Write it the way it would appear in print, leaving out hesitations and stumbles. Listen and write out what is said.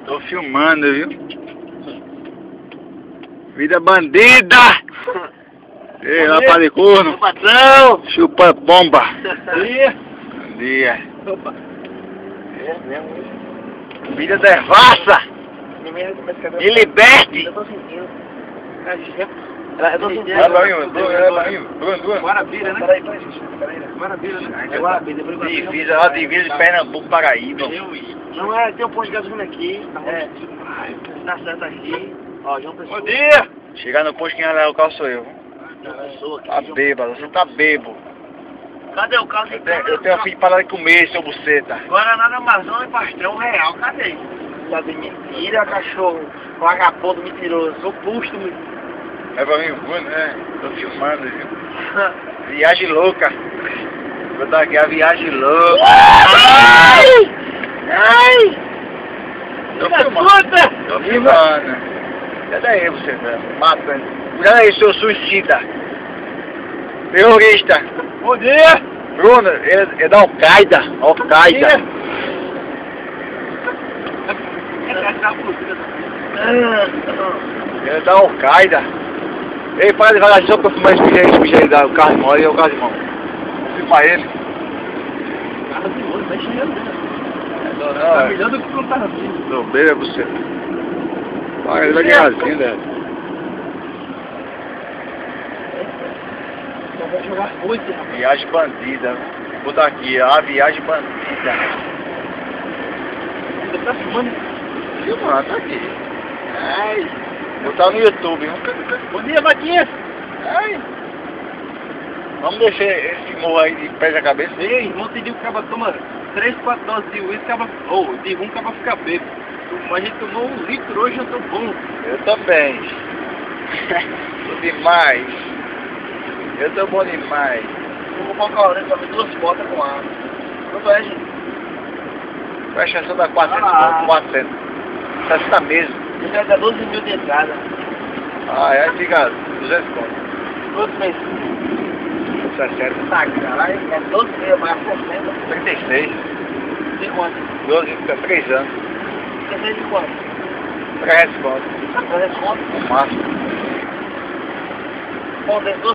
Tô filmando, viu? Vida bandida! Ei, rapaz de corno! Patrão! Chupa bomba! Bom Dia! Opa! É mesmo? Vida devassa! Me liberte! Eu tô sentindo. Eu tô sentindo. Bruno. Guarabira, né? Peraí, Guarabira, né? É Guarabira, depois Guarabira. Divisa de Pernambuco, Paraíba. Não é, tem um posto de gasolina aqui. Tá certo aqui. Ó, João Pessoa. Bom dia! Chegar no posto, quem vai levar o carro sou eu. João Pessoa aqui. Tá bêbado, você tá bêbado. Cadê o carro? Eu tenho filho para de comer, seu buceta. Guaraná da Amazônia e pastel R$1, cadê? Tá de mentira, cachorro. Vagabundo mentiroso. Sou pusto, meu. É pra mim, Bruno, né? Tô filmando, viu? Viagem louca. Vou dar aqui a viagem louca. Ai! Ai! Tô filmando. Tô filmando. Cadê aí você, velho? Matando. Cuidado aí, seu suicida. Terrorista. Bom dia! Bruno, ele é da Al-Qaeda. Al-Qaeda. Ele é da Al-Qaeda. Ei, para devagarzinho só pra eu filmar esse bicho aí do carro de mão. Aí é o carro de mão. Filma ele. Carro de mão, vai chegar mesmo. Tá melhor do que quando tava vindo. Tô bem, é você. Vai devagarzinho, velho. Só vai jogar foice, rapaz. Viagem bandida. Vou botar aqui, a viagem bandida. Você tá filmando? Filmando, tá aqui. Ai. Botar no YouTube, viu? Bom dia, Batinha! Ai. Vamos deixar esse morro aí de pé na cabeça. Ei, ontem de um caba toma 3, 4 doses de uísque, de rum, caba fica bêbado. Mas a gente tomou 1 litro hoje, eu tô bom. Eu também. Tô demais. Eu tô bom demais. Eu vou colocar a orelha pra ver 2 botas com água. Quanto é, gente? Presta atenção da 400, 400. 60 mesmo. Eu quero dar 12 mil de entrada. Ah, é? Fica 200 conto. Quantos meses? 60. Tá, caralho, é 12 mil, mais 60. 36. De quanto? 12, fica 3 anos. 16 de quanto? 300 conto. 300 conto? No máximo. Bom, tem 12